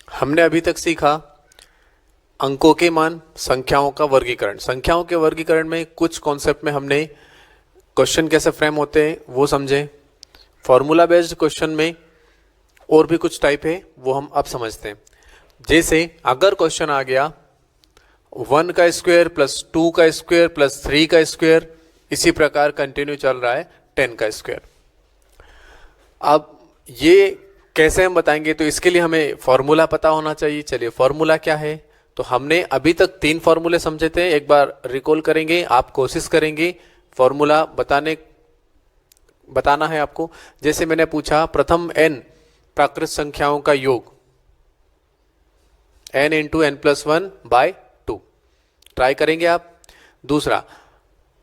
हमने अभी तक सीखा अंकों के मान, संख्याओं का वर्गीकरण। संख्याओं के वर्गीकरण में कुछ कॉन्सेप्ट में हमने क्वेश्चन कैसे फ्रेम होते हैं वो समझे। फॉर्मूला बेस्ड क्वेश्चन में और भी कुछ टाइप है वो हम अब समझते हैं। जैसे अगर क्वेश्चन आ गया 1 का स्क्वायर प्लस 2 का स्क्वायर प्लस 3 का स्क्वायर, इसी प्रकार कंटिन्यू चल रहा है 10 का स्क्वायर। अब ये कैसे हम बताएंगे, तो इसके लिए हमें फॉर्मूला पता होना चाहिए। चलिए फॉर्मूला क्या है, तो हमने अभी तक 3 फॉर्मूले समझे थे, एक बार रिकॉल करेंगे। आप कोशिश करेंगे फॉर्मूला बताना है आपको। जैसे मैंने पूछा प्रथम n प्राकृत संख्याओं का योग n into N plus one by 2, try करेंगे आप। दूसरा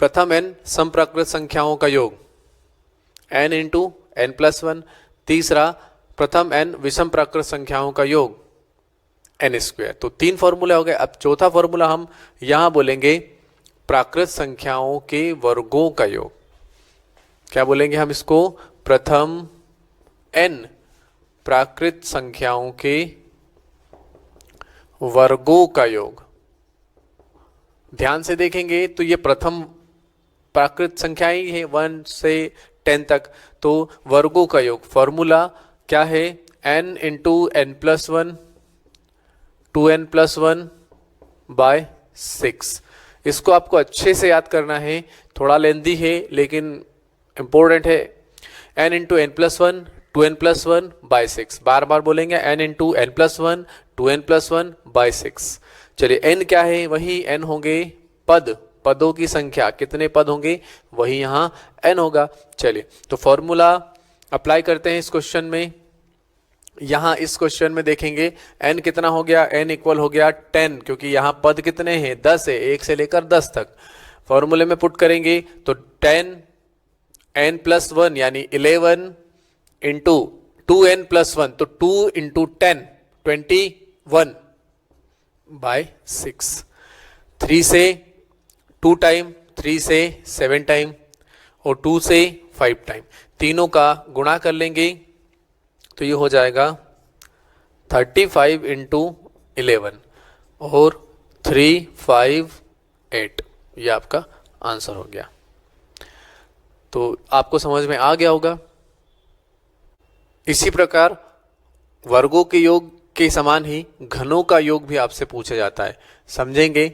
प्रथम n समप्राकृत संख्याओं का योग n into N plus one. तीसरा प्रथम n विषम प्राकृत संख्याओं का योग n स्क्वायर। तो 3 फॉर्मूले हो गए। अब चौथा फॉर्मूला हम यहां बोलेंगे प्राकृत संख्याओं के वर्गों का योग। क्या बोलेंगे हम इसको, प्रथम n प्राकृत संख्याओं के वर्गों का योग। ध्यान से देखेंगे तो ये प्रथम प्राकृत संख्याएं ही है 1 से 10 तक, तो वर्गों का योग फॉर्मूला क्या है, n into N plus one 2n plus one by 6। इसको आपको अच्छे से याद करना है, थोड़ा लेंदी है लेकिन इंपॉर्टेंट है। n into N plus one 2n plus one by 6, बार बार बोलेंगे n into N plus one 2n plus one by 6। चलिए n क्या है, वही n होंगे पदों की संख्या, कितने पद होंगे वही यहाँ n होगा। चलिए तो फॉर्मूला अप्लाई करते हैं इस क्वेश्चन में। यहाँ इस क्वेश्चन में देखेंगे n कितना हो गया, n इक्वल हो गया 10, क्योंकि यहाँ पद कितने हैं 10 है, 1 से लेकर 10 तक। फॉर्मूले में पुट करेंगे तो 10 n प्लस वन यानी 11 इंटू 2n प्लस वन, तो 2 इंटू 10 21 बाय 6। 3 से 2 टाइम, 3 से 7 टाइम और 2 से 5 टाइम, तीनों का गुणा कर लेंगे तो ये हो जाएगा 35 इंटू 11 और 358, ये आपका आंसर हो गया। तो आपको समझ में आ गया होगा। इसी प्रकार वर्गों के योग के समान ही घनों का योग भी आपसे पूछा जाता है, समझेंगे।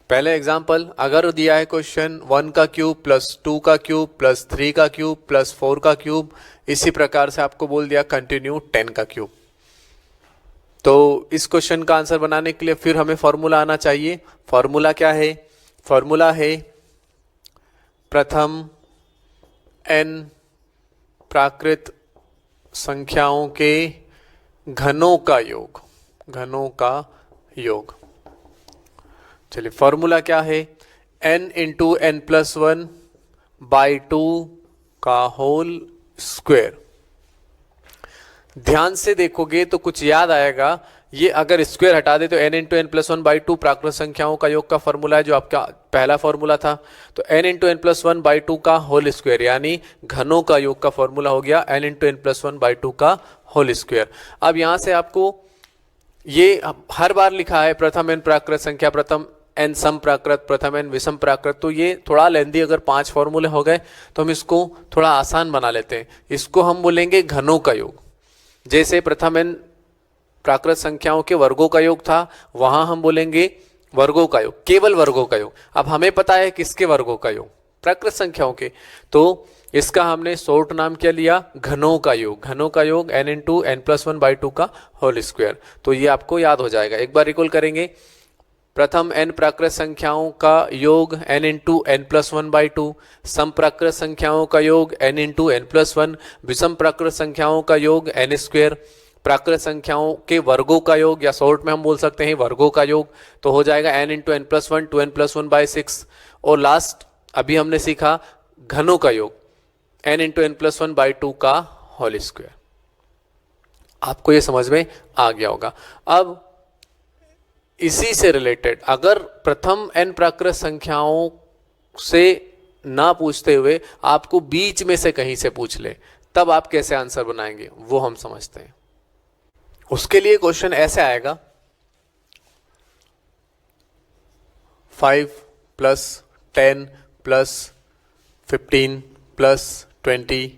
पहले एग्जाम्पल, अगर दिया है क्वेश्चन 1 का क्यूब प्लस 2 का क्यूब प्लस 3 का क्यूब प्लस 4 का क्यूब, इसी प्रकार से आपको बोल दिया कंटिन्यू 10 का क्यूब। तो इस क्वेश्चन का आंसर बनाने के लिए फिर हमें फॉर्मूला आना चाहिए। फॉर्मूला क्या है, फॉर्मूला है प्रथम n प्राकृत संख्याओं के घनों का योग, घनों का योग। चलिए फॉर्मूला क्या है, n into N plus one by 2 का होल स्क्वायर। ध्यान से देखोगे तो कुछ याद आएगा, ये अगर स्क्वायर हटा दे तो n into N plus one by 2 प्राकृत संख्याओं का योग का फॉर्मूला है, जो आपका पहला फॉर्मूला था। तो n into N plus one by 2 का होल स्क्वायर यानी घनों का योग का फॉर्मूला हो गया n into N plus one by 2 का होल स्क्वायर। अब यहां से आपको ये हर बार लिखा है प्रथम n प्राकृत संख्या, प्रथम n सम प्राकृत, प्रथम n विषम प्राकृत, तो ये थोड़ा लेंदी, अगर 5 फॉर्मूले हो गए तो हम इसको थोड़ा आसान बना लेते हैं। इसको हम बोलेंगे घनों का योग। जैसे प्रथम n प्राकृत संख्याओं के वर्गों का योग था, वहां हम बोलेंगे वर्गों का योग, केवल वर्गों का योग। अब हमें पता है किसके वर्गों का योग, प्राकृत संख्याओं के, तो इसका हमने शॉर्ट नाम क्या लिया, घनों का योग। घनों का योग n into N plus one by 2 का होल स्क्वायर। तो ये आपको याद हो जाएगा। एक बार रिकॉल करेंगे, प्रथम n प्राकृत संख्याओं का योग n into N plus one by 2, सम प्राकृत संख्याओं का योग n into N plus one, विषम प्राकृत संख्याओं का योग n स्क्वायर, प्राकृत संख्याओं के वर्गों का योग या शॉर्ट में हम बोल सकते हैं वर्गों का योग, तो हो जाएगा n into N plus one 2n plus one by 6। और लास्ट अभी हमने सीखा घनों का योग n into N plus one by 2 का होल स्क्वायर। आपको ये समझ में आ गया होगा। अब इसी से रिलेटेड अगर प्रथम n प्राकृत संख्याओं से ना पूछते हुए आपको बीच में से कहीं से पूछ ले, तब आप कैसे आंसर बनाएंगे वो हम समझते हैं। उसके लिए क्वेश्चन ऐसे आएगा 5 प्लस 10 प्लस 15 प्लस 20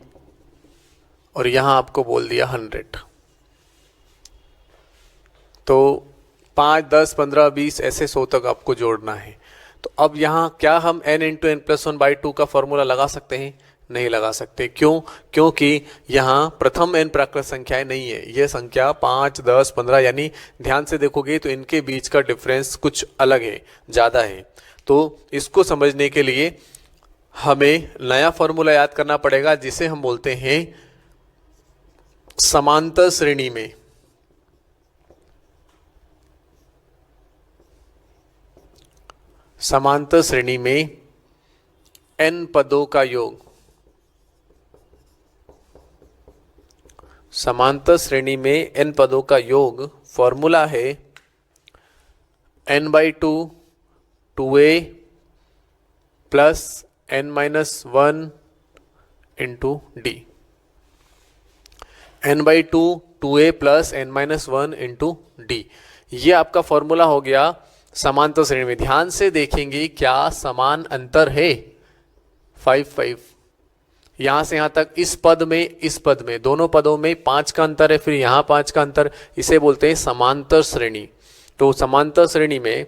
और यहां आपको बोल दिया 100। तो 5, 10, 15, 20 ऐसे 100 तक आपको जोड़ना है। तो अब यहाँ क्या हम n into N plus one by two का फॉर्मूला लगा सकते हैं? नहीं लगा सकते। क्यों? क्योंकि यहाँ प्रथम n प्राकृत संख्याएं नहीं है, यह संख्या 5, 10, 15 यानी ध्यान से देखोगे तो इनके बीच का डिफरेंस कुछ अलग है, ज़्यादा है। तो इसको समझने के लिए हमें नया फॉर्मूला याद करना पड़ेगा जिसे हम बोलते हैं समांतर श्रेणी में। समांतर श्रेणी में n पदों का योग। समांतर श्रेणी में n पदों का योग फॉर्मूला है n/2 2a plus n-1 into D. n/2 2a plus n-1 into D, ये आपका फॉर्मूला हो गया समांतर श्रेणी में। ध्यान से देखेंगे क्या समान अंतर है? 5 5 यहां से यहां तक, इस पद में दोनों पदों में 5 का अंतर है, फिर यहां 5 का अंतर, इसे बोलते हैं समांतर श्रेणी। तो समांतर श्रेणी में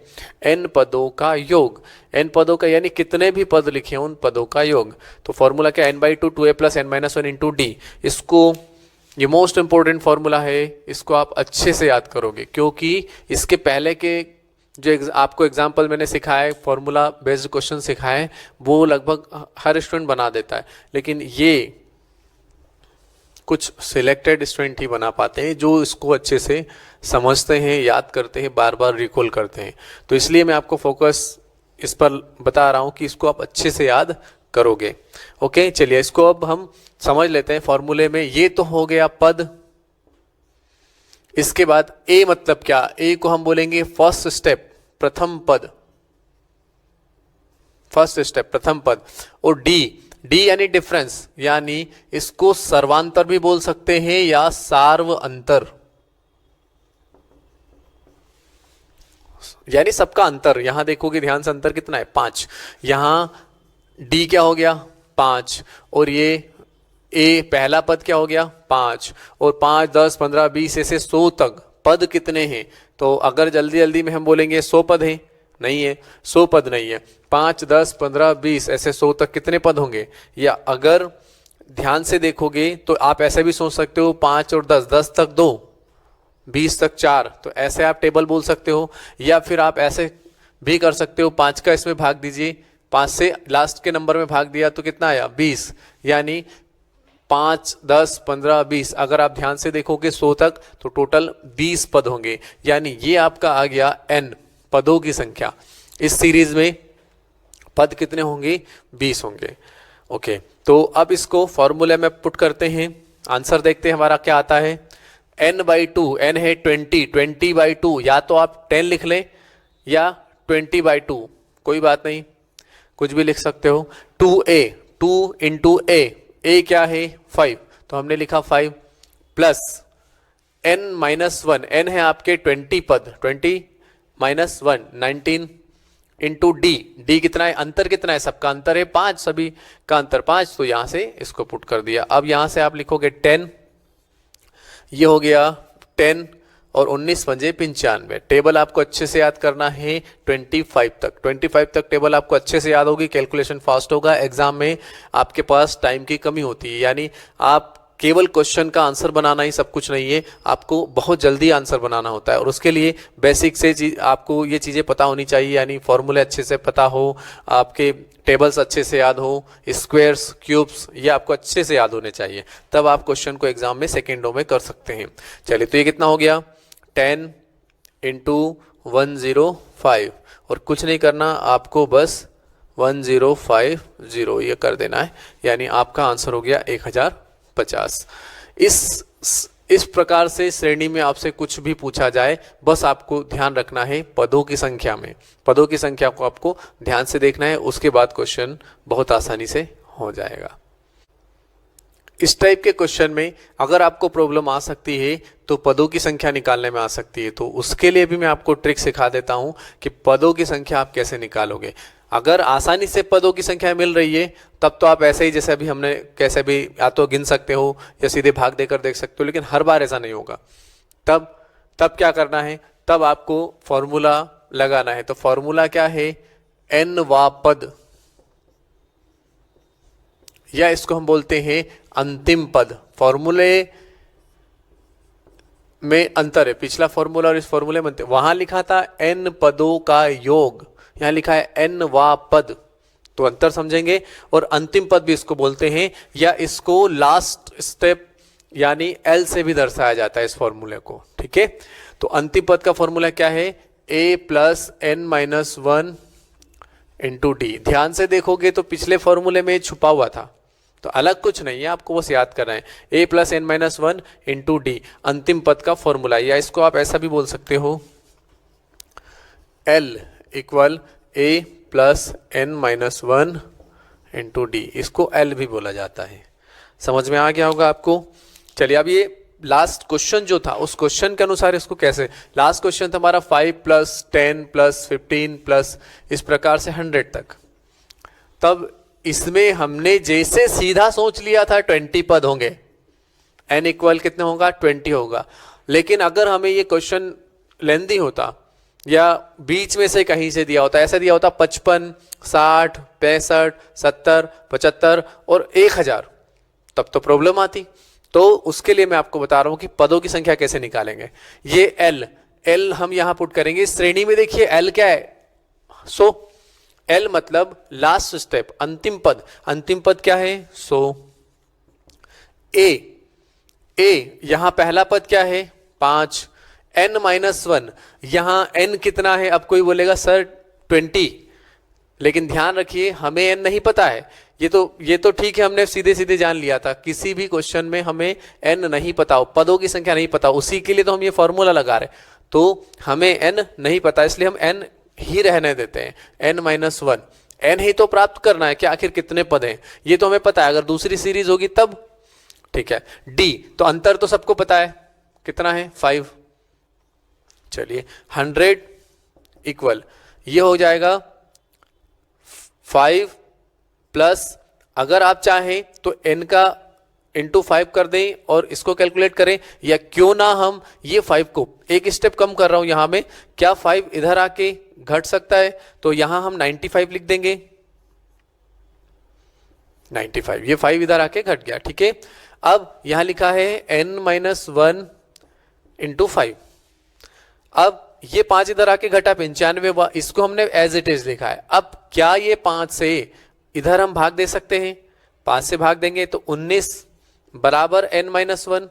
n पदों का योग, n पदों का यानी कितने भी पद लिखे उन पदों का योग। तो फॉर्मूला क्या? n/2 2a plus n-1 into D. इसको, ये मोस्ट इंपॉर्टेंट फॉर्मूला है, इसको आप अच्छे से याद करोगे क्योंकि इसके पहले के जो आपको एग्जाम्पल मैंने सिखाया है, फॉर्मूला बेस्ड क्वेश्चन सिखाए हैं, वो लगभग हर स्टूडेंट बना देता है, लेकिन ये कुछ सिलेक्टेड स्टूडेंट ही बना पाते हैं जो इसको अच्छे से समझते हैं, याद करते हैं, बार बार रिकॉल करते हैं। तो इसलिए मैं आपको फोकस इस पर बता रहा हूं कि इसको आप अच्छे से याद करोगे। ओके, चलिए इसको अब हम समझ लेते हैं फॉर्मूले में। ये तो हो गया पद। इसके बाद ए मतलब क्या? ए को हम बोलेंगे फर्स्ट स्टेप, प्रथम पद, फर्स्ट स्टेप प्रथम पद। और डी यानी डिफरेंस, यानी इसको सर्वांतर भी बोल सकते हैं या सार्व अंतर, यानी सबका अंतर। यहां देखोगे ध्यान से, अंतर कितना है? 5। यहां डी क्या हो गया? 5। और ये ए पहला पद क्या हो गया? 5। और 5, 10, 15, 20 ऐसे 100 तक पद कितने हैं? तो अगर जल्दी जल्दी में हम बोलेंगे 100 पद है, नहीं है, 100 पद नहीं है। 5, 10, 15, 20 ऐसे 100 तक कितने पद होंगे? या अगर ध्यान से देखोगे तो आप ऐसे भी सोच सकते हो 5 और 10, 10 तक 2, 20 तक 4, तो ऐसे आप टेबल बोल सकते हो। या फिर आप ऐसे भी कर सकते हो, 5 का इसमें भाग दीजिए, 5 से लास्ट के नंबर में भाग दिया तो कितना आया? 20। यानी 5, 10, 15, 20, अगर आप ध्यान से देखोगे 100 तक तो टोटल 20 पद होंगे। यानी ये आपका आ गया n पदों की संख्या। इस सीरीज में पद कितने होंगे? 20 होंगे। ओके, तो अब इसको फॉर्मूले में पुट करते हैं, आंसर देखते हैं हमारा क्या आता है। n/2, n है 20, 20/2, या तो आप 10 लिख लें या 20/2, कोई बात नहीं, कुछ भी लिख सकते हो। 2a, 2 इंटू ए क्या है? 5, तो हमने लिखा 5 प्लस n-1, n है आपके 20 पद, 20-1 19 इंटू डी कितना है? अंतर कितना है? सबका अंतर है 5, सभी का अंतर 5, तो यहां से इसको पुट कर दिया। अब यहां से आप लिखोगे 10, ये हो गया 10 और 19 पंजे 95। टेबल आपको अच्छे से याद करना है 25 तक, 25 तक टेबल आपको अच्छे से याद होगी, कैलकुलेशन फास्ट होगा। एग्जाम में आपके पास टाइम की कमी होती है, यानी आप केवल क्वेश्चन का आंसर बनाना ही सब कुछ नहीं है, आपको बहुत जल्दी आंसर बनाना होता है, और उसके लिए बेसिक से आपको ये चीज़ें पता होनी चाहिए, यानी फॉर्मूले अच्छे से पता हो, आपके टेबल्स अच्छे से याद हो, स्क्वायर्स, क्यूब्स, ये आपको अच्छे से याद होने चाहिए, तब आप क्वेश्चन को एग्जाम में सेकेंडों में कर सकते हैं। चलिए, तो ये कितना हो गया? 10 इंटू 105, और कुछ नहीं करना आपको, बस 1050 ये कर देना है, यानी आपका आंसर हो गया 1050। इस प्रकार से श्रेणी में आपसे कुछ भी पूछा जाए, बस आपको ध्यान रखना है पदों की संख्या में, पदों की संख्या को आपको ध्यान से देखना है, उसके बाद क्वेश्चन बहुत आसानी से हो जाएगा। इस टाइप के क्वेश्चन में अगर आपको प्रॉब्लम आ सकती है तो पदों की संख्या निकालने में आ सकती है, तो उसके लिए भी मैं आपको ट्रिक सिखा देता हूं कि पदों की संख्या आप कैसे निकालोगे। अगर आसानी से पदों की संख्या मिल रही है तब तो आप ऐसे ही जैसे अभी हमने कैसे भी या तो गिन सकते हो या सीधे भाग देकर देख सकते हो, लेकिन हर बार ऐसा नहीं होगा। तब क्या करना है, तब आपको फॉर्मूला लगाना है। तो फॉर्मूला क्या है, एन वा पद, या इसको हम बोलते हैं अंतिम पद। फॉर्मूले में अंतर है, पिछला फॉर्मूला और इस फॉर्मूले में अंतर। वहां लिखा था एन पदों का योग, यहां लिखा है एन वा पद, तो अंतर समझेंगे। और अंतिम पद भी इसको बोलते हैं, या इसको लास्ट स्टेप यानी एल से भी दर्शाया जाता है इस फॉर्मूले को, ठीक है। तो अंतिम पद का फॉर्मूला क्या है, A plus N minus one into D. ध्यान से देखोगे तो पिछले फॉर्मूले में छुपा हुआ था, तो अलग कुछ नहीं है, आपको बस याद करना है a plus N minus one into D अंतिम पद का फॉर्मूला। या इसको आप ऐसा भी बोल सकते हो, l equal a plus N minus one into D, इसको l भी बोला जाता है। समझ में आ गया होगा आपको। चलिए अब ये लास्ट क्वेश्चन जो था उस क्वेश्चन के अनुसार इसको कैसे, लास्ट क्वेश्चन था हमारा 5 प्लस 10 प्लस 15 प्लस इस प्रकार से 100 तक। तब इसमें हमने जैसे सीधा सोच लिया था 20 पद होंगे, n इक्वल कितने होगा 20 होगा। लेकिन अगर हमें ये क्वेश्चन लेंदी होता या बीच में से कहीं से दिया होता, ऐसा दिया होता 55, 60, 65, 70, 75 और 1000, तब तो प्रॉब्लम आती। तो उसके लिए मैं आपको बता रहा हूं कि पदों की संख्या कैसे निकालेंगे। ये एल हम यहां पुट करेंगे श्रेणी में। देखिए एल क्या है, एल मतलब लास्ट स्टेप, अंतिम पद। अंतिम पद क्या है, ए यहां पहला पद क्या है 5, एन माइनस वन, यहां एन कितना है। अब कोई बोलेगा सर 20, लेकिन ध्यान रखिए हमें एन नहीं पता है। ये तो ठीक है, हमने सीधे सीधे जान लिया था, किसी भी क्वेश्चन में हमें एन नहीं पता हो, पदों की संख्या नहीं पता, उसी के लिए तो हम ये फॉर्मूला लगा रहे। तो हमें एन नहीं पता, इसलिए हम एन ही रहने देते हैं, एन माइनस वन। एन ही तो प्राप्त करना है कि आखिर कितने पद हैं, ये तो हमें पता है। अगर दूसरी सीरीज होगी तब ठीक है। डी तो अंतर तो सबको पता है, कितना है 5। चलिए 100 इक्वल ये हो जाएगा 5 प्लस, अगर आप चाहें तो n का इंटू 5 कर दें और इसको कैलकुलेट करें, या क्यों ना हम ये 5 को एक स्टेप कम कर रहा हूं यहां में, क्या 5 इधर आके घट सकता है, तो यहां हम 95 लिख देंगे। 95, ये 5 इधर आके घट गया, ठीक है। अब यहां लिखा है n माइनस वन इंटू 5। अब ये 5 इधर आके घटा 95, इसको हमने एज इट इज लिखा है। अब क्या ये 5 से इधर हम भाग दे सकते हैं, 5 से भाग देंगे तो 19 बराबर n माइनस वन,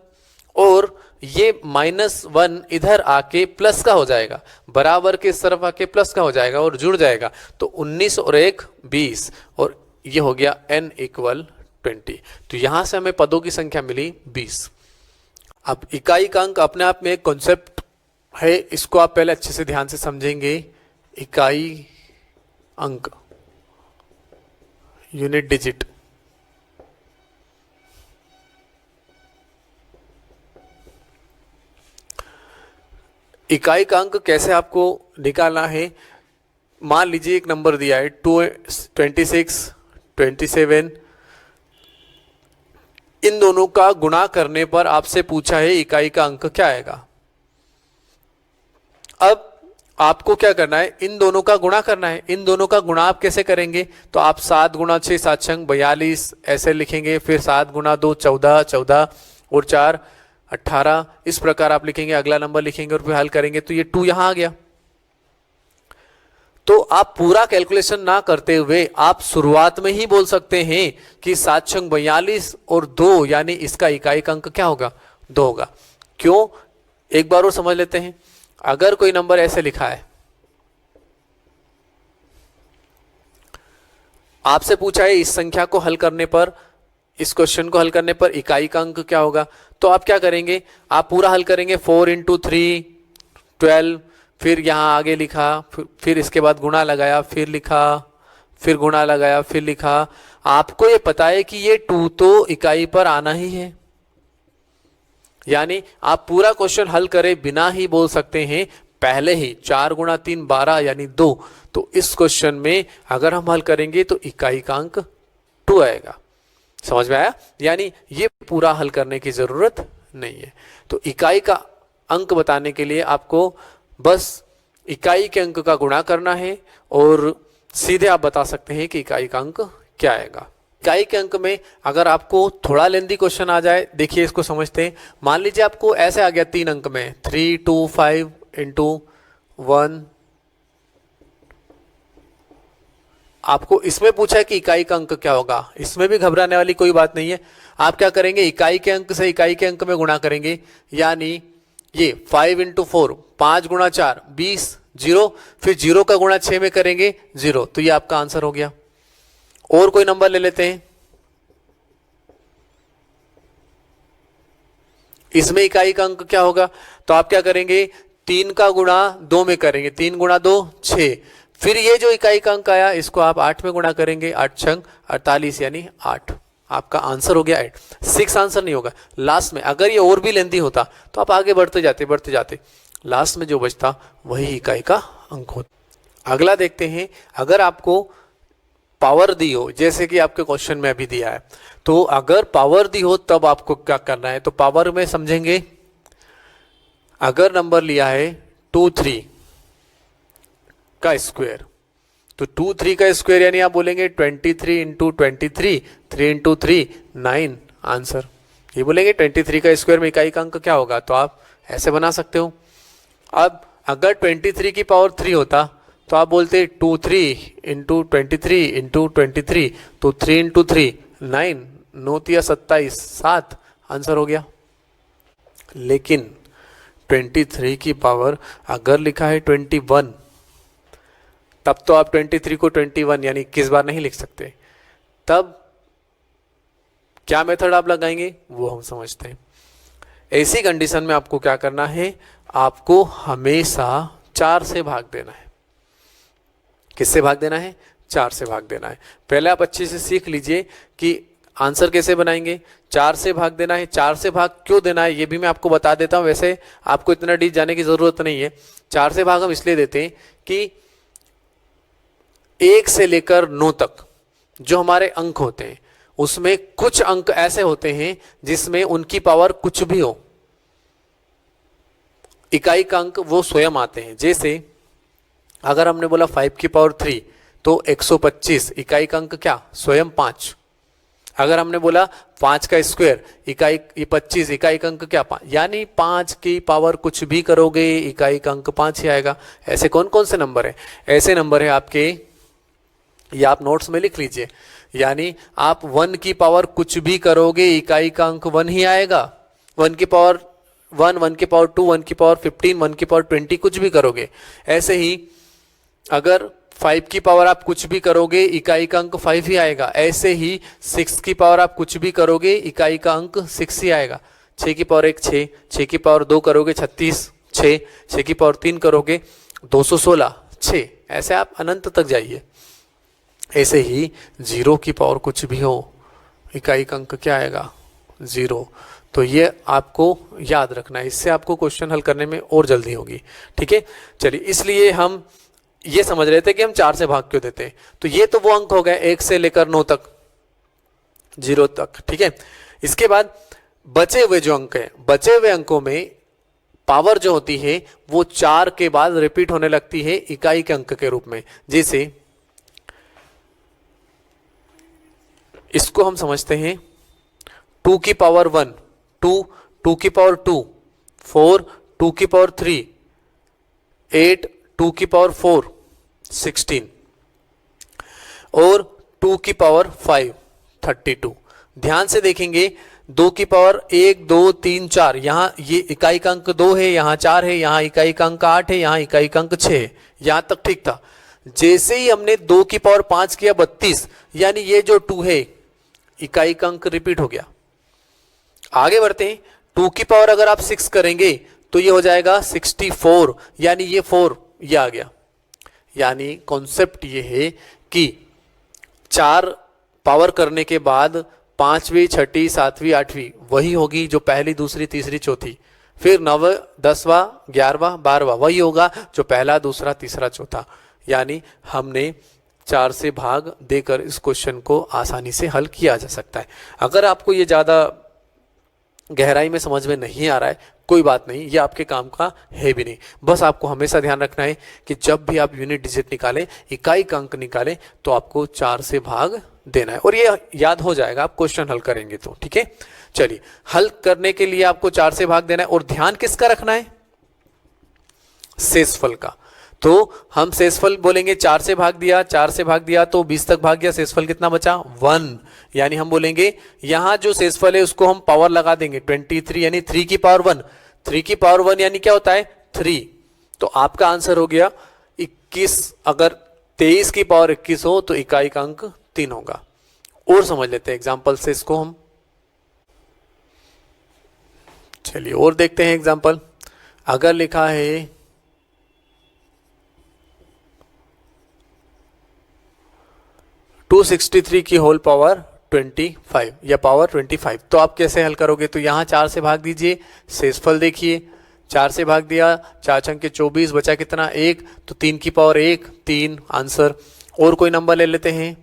और ये माइनस वन इधर आके प्लस का हो जाएगा, बराबर के इस तरफ आके प्लस का हो जाएगा और जुड़ जाएगा। तो 19 और 1 20, और ये हो गया n इक्वल 20। तो यहां से हमें पदों की संख्या मिली 20। अब इकाई का अंक अपने आप में एक कॉन्सेप्ट है, इसको आप पहले अच्छे से ध्यान से समझेंगे। इकाई अंक, यूनिट डिजिट, इकाई का अंक कैसे आपको निकालना है। मान लीजिए एक नंबर दिया है 26, 27, इन दोनों का गुणा करने पर आपसे पूछा है इकाई का अंक क्या आएगा। अब आपको क्या करना है, इन दोनों का गुणा करना है। इन दोनों का गुणा आप कैसे करेंगे, तो आप 7 गुणा 6 7 42 ऐसे लिखेंगे, फिर 7 गुणा 2 14, 14 और 4 18, इस प्रकार आप लिखेंगे। अगला नंबर लिखेंगे और फिर हल करेंगे, तो ये 2 यहां आ गया। तो आप पूरा कैलकुलेशन ना करते हुए आप शुरुआत में ही बोल सकते हैं कि 7 6 42 और 2, यानी इसका इकाई का अंक क्या होगा 2 होगा। क्यों, एक बार और समझ लेते हैं। अगर कोई नंबर ऐसे लिखा है, आपसे पूछा है इस संख्या को हल करने पर, इस क्वेश्चन को हल करने पर इकाई का अंक क्या होगा, तो आप क्या करेंगे, आप पूरा हल करेंगे। 4 इंटू 3 12, फिर यहां आगे लिखा, फिर इसके बाद गुणा लगाया, फिर लिखा, फिर गुणा लगाया, फिर लिखा, आपको ये पता है कि ये 2 तो इकाई पर आना ही है, यानी आप पूरा क्वेश्चन हल करे बिना ही बोल सकते हैं पहले ही 4 गुणा 3 12 यानी 2। तो इस क्वेश्चन में अगर हम हल करेंगे तो इकाई का अंक 2 आएगा। समझ में आया? यानी ये पूरा हल करने की जरूरत नहीं है। तो इकाई का अंक बताने के लिए आपको बस इकाई के अंक का गुणा करना है और सीधे आप बता सकते हैं कि इकाई का अंक क्या आएगा। इकाई के अंक में अगर आपको थोड़ा लेंदी क्वेश्चन आ जाए, देखिए इसको समझते हैं। मान लीजिए आपको ऐसे आ गया 3 अंक में 3 2 5 इंटू 1, आपको इसमें पूछा है कि इकाई का अंक क्या होगा। इसमें भी घबराने वाली कोई बात नहीं है। आप क्या करेंगे, इकाई के अंक से इकाई के अंक में गुणा करेंगे, यानी ये 5 इंटू 4 5 गुणा 4 20 0, फिर 0 का गुणा 6 में करेंगे 0, तो ये आपका आंसर हो गया। और कोई नंबर ले लेते हैं, इसमें इकाई का अंक क्या होगा, तो आप क्या करेंगे 3 का गुणा 2 में करेंगे, 3 गुणा 2 6, फिर ये जो इकाई का अंक आया इसको आप 8 में गुणा करेंगे, 8 छंग 48 यानी 8, आपका आंसर हो गया 8। 6 आंसर नहीं होगा, लास्ट में अगर ये और भी लेंथी होता तो आप आगे बढ़ते जाते लास्ट में जो बचता वही इकाई का अंक होता। अगला देखते हैं, अगर आपको पावर दी हो जैसे कि आपके क्वेश्चन में अभी दिया है, तो अगर पावर दी हो तब आपको क्या करना है, तो पावर में समझेंगे। अगर नंबर लिया है 2 3 का स्क्वायर, तो 2 3 का स्क्वायर यानी आप बोलेंगे 23 इंटू 23 3 इंटू 3 9 आंसर। ये बोलेंगे 23 का स्क्वायर में इकाई का अंक क्या होगा, तो आप ऐसे बना सकते हो। अब अगर 23 की पावर 3 होता तो आप बोलते 2 3 इंटू 23 इंटू 23, तो 3 इंटू 3 9 9 तिया 27 7 आंसर हो गया। लेकिन 23 की पावर अगर लिखा है 21, तब तो आप 23 को 21 यानी 21 बार नहीं लिख सकते। तब क्या मेथड आप लगाएंगे वो हम समझते हैं। ऐसी कंडीशन में आपको क्या करना है, आपको हमेशा 4 से भाग देना है। किससे भाग देना है, 4 से भाग देना है। पहले आप अच्छे से सीख लीजिए कि आंसर कैसे बनाएंगे। 4 से भाग देना है। 4 से भाग क्यों देना है ये भी मैं आपको बता देता हूं, वैसे आपको इतना डीप जाने की जरूरत नहीं है। 4 से भाग हम इसलिए देते हैं कि 1 से लेकर 9 तक जो हमारे अंक होते हैं उसमें कुछ अंक ऐसे होते हैं जिसमें उनकी पावर कुछ भी हो, इकाई का अंक वो स्वयं आते हैं। जैसे अगर हमने बोला 5 की पावर 3 तो 125, इकाई का अंक क्या स्वयं 5। अगर हमने बोला 5 का स्क्वायर इकाई 25, इकाई का अंक क्या 5, यानी 5 की पावर कुछ भी करोगे इकाई का अंक 5 ही आएगा। ऐसे कौन कौन से नंबर है, ऐसे नंबर है आपके, या आप नोट्स में लिख लीजिए, यानी आप 1 की पावर कुछ भी करोगे इकाई का अंक 1 ही आएगा। 1 की पावर 1, 1 की पावर 2, 1 की पावर 15, 1 की पावर 20 कुछ भी करोगे। ऐसे ही अगर 5 की पावर आप कुछ भी करोगे इकाई का अंक 5 ही आएगा। ऐसे ही 6 की पावर आप कुछ भी करोगे इकाई का अंक 6 ही आएगा। 6 की पावर 1 6, 6 की पावर 2 करोगे 36 6, 6 की पावर 3 करोगे 216 6, ऐसे आप अनंत तक जाइए। ऐसे ही 0 की पावर कुछ भी हो इकाई का अंक क्या आएगा 0। तो ये आपको याद रखना है, इससे आपको क्वेश्चन हल करने में और जल्दी होगी। ठीक है, चलिए, इसलिए हम ये समझ रहे थे कि हम 4 से भाग क्यों देते हैं। तो ये तो वो अंक हो गए 1 से लेकर 9 तक, 0 तक। ठीक है, इसके बाद बचे हुए जो अंक हैं, बचे हुए अंकों में पावर जो होती है वो 4 के बाद रिपीट होने लगती है इकाई के अंक के रूप में। जैसे इसको हम समझते हैं 2 की पावर 1 2, 2 की पावर 2 4, 2 की पावर 3 8, 2 की पावर 4 16 और 2 की पावर 5 32। ध्यान से देखेंगे 2 की पावर 1 2 3 4, यहां ये इकाई का अंक 2 है, यहां 4 है, यहां इकाई का अंक 8 है, यहां इकाई का अंक 6 है। यहां तक ठीक था। जैसे ही हमने 2 की पावर 5 किया 32, यानी ये जो 2 है इकाई का अंक रिपीट हो गया। आगे बढ़ते हैं, 2 की पावर अगर आप 6 करेंगे तो ये हो जाएगा 64, यानी ये 4 ये आ गया। यानी कॉन्सेप्ट ये है कि 4 पावर करने के बाद पांचवी, छठी, सातवीं, आठवीं वही होगी जो पहली, दूसरी, तीसरी, चौथी, फिर 9, 10वां, 11वां, 12वां वही होगा जो पहला, दूसरा, तीसरा, चौथा। यानी हमने 4 से भाग देकर इस क्वेश्चन को आसानी से हल किया जा सकता है। अगर आपको ये ज़्यादा गहराई में समझ में नहीं आ रहा है, कोई बात नहीं, ये आपके काम का है भी नहीं। बस आपको हमेशा ध्यान रखना है कि जब भी आप यूनिट डिजिट निकालें, इकाई का अंक निकालें, तो आपको 4 से भाग देना है और ये याद हो जाएगा आप क्वेश्चन हल करेंगे तो। ठीक है, चलिए हल करने के लिए आपको 4 से भाग देना है और ध्यान किसका रखना है? शेषफल का। तो हम शेषफल बोलेंगे 4 से भाग दिया, 4 से भाग दिया तो 20 तक भाग गया, शेषफल कितना बचा? 1। यानी हम बोलेंगे यहां जो शेषफल है उसको हम पावर लगा देंगे 23, यानी 3 की पावर 1। 3 की पावर 1 यानी क्या होता है? 3। तो आपका आंसर हो गया 21। अगर 23 की पावर 21 हो तो इकाई का अंक 3 होगा। और समझ लेते हैं एग्जाम्पल से इसको हम। चलिए और देखते हैं एग्जाम्पल। अगर लिखा है 263 की होल पावर 25 या पावर 25, तो आप कैसे हल करोगे? तो यहां 4 से भाग दीजिए, शेषफल देखिए, 4 से भाग दिया, 4 छंके 24, बचा कितना? 1। तो 3 की पावर 1, 3 आंसर। और कोई नंबर ले लेते हैं।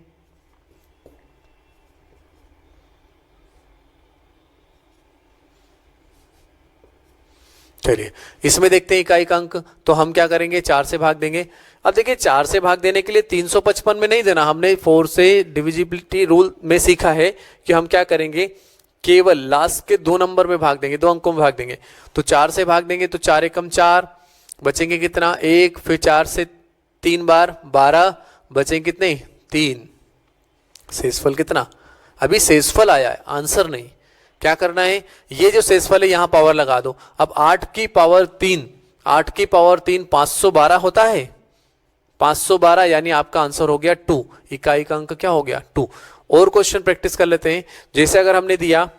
चलिए इसमें देखते हैं इकाई का अंक। तो हम क्या करेंगे? 4 से भाग देंगे। अब देखिए 4 से भाग देने के लिए 355 में नहीं देना, हमने 4 से डिविजिबिलिटी रूल में सीखा है कि हम क्या करेंगे, केवल लास्ट के 2 नंबर में भाग देंगे, 2 अंकों में भाग देंगे। तो 4 से भाग देंगे तो 4 एकम 4, बचेंगे कितना? 1। फिर 4 से 3 बार 12, बचेंगे कितने? 3। शेषफल कितना? अभी शेषफल आया है, आंसर नहीं। क्या करना है? ये जो शेषफल है यहां पावर लगा दो। अब 8 की पावर 3, 8 की पावर 3 512 होता है, 512, यानी आपका आंसर हो गया 2। इकाई का अंक क्या हो गया? 2। और क्वेश्चन प्रैक्टिस कर लेते हैं। जैसे अगर हमने दिया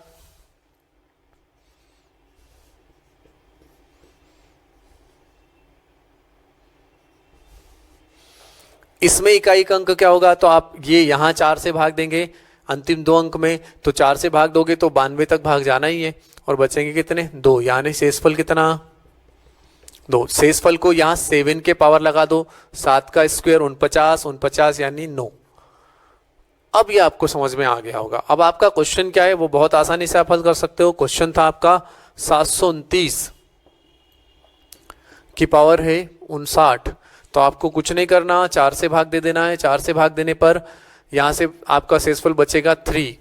इसमें इकाई का अंक क्या होगा? तो आप ये यहां 4 से भाग देंगे अंतिम 2 अंक में, तो 4 से भाग दोगे तो 92 तक भाग जाना ही है और बचेंगे कितने? 2। यानी शेषफल कितना? 2। शेषफल को यहां 7 के पावर लगा दो, 7 का स्क्वायर 49, 49 यानी 9। अब ये आपको समझ में आ गया होगा। अब आपका क्वेश्चन क्या है वो बहुत आसानी से आप हल कर सकते हो। क्वेश्चन था आपका 729 की पावर है 59। तो आपको कुछ नहीं करना, 4 से भाग दे देना है। 4 से भाग देने पर यहां से आपका शेषफल बचेगा 3।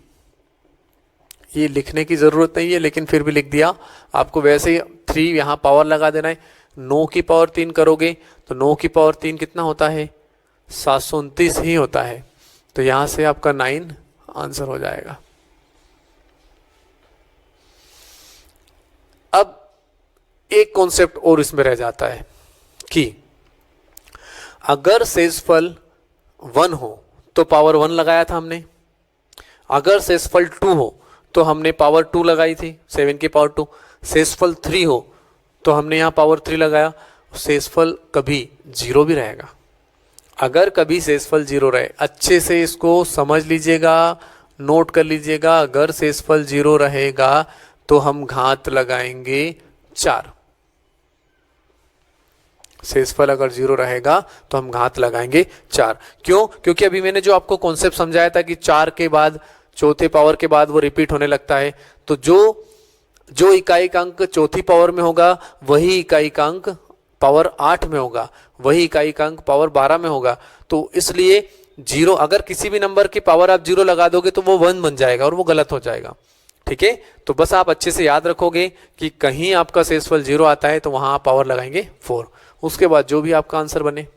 ये लिखने की जरूरत नहीं है लेकिन फिर भी लिख दिया। आपको वैसे ही 3 यहां पावर लगा देना है। 9 की पावर 3 करोगे तो 9 की पावर 3 कितना होता है? 729 ही होता है। तो यहां से आपका 9 आंसर हो जाएगा। अब एक कॉन्सेप्ट और इसमें रह जाता है कि अगर शेषफल 1 हो तो पावर 1 लगाया था हमने, अगर शेषफल 2 हो तो हमने पावर 2 लगाई थी, 7 की पावर 2। शेषफल 3 हो तो हमने यहाँ पावर 3 लगाया। शेषफल कभी 0 भी रहेगा। अगर कभी शेषफल 0 रहे, अच्छे से इसको समझ लीजिएगा, नोट कर लीजिएगा। अगर शेषफल 0 रहेगा तो हम घात लगाएंगे 4। शेषफल अगर 0 रहेगा तो हम घात लगाएंगे 4। क्यों? क्योंकि अभी मैंने जो आपको कॉन्सेप्ट समझाया था कि 4 के बाद, चौथे पावर के बाद वो रिपीट होने लगता है। तो जो इकाई का अंक चौथी पावर में होगा वही इकाई का अंक पावर 8 में होगा, वही इकाई का अंक पावर 12 में होगा। तो इसलिए 0, अगर किसी भी नंबर की पावर आप 0 लगा दोगे तो वो 1 बन जाएगा और वो गलत हो जाएगा। ठीक है, तो बस आप अच्छे से याद रखोगे कि कहीं आपका शेषफल 0 आता है तो वहां आप पावर लगाएंगे 4। उसके बाद जो भी आपका आंसर बने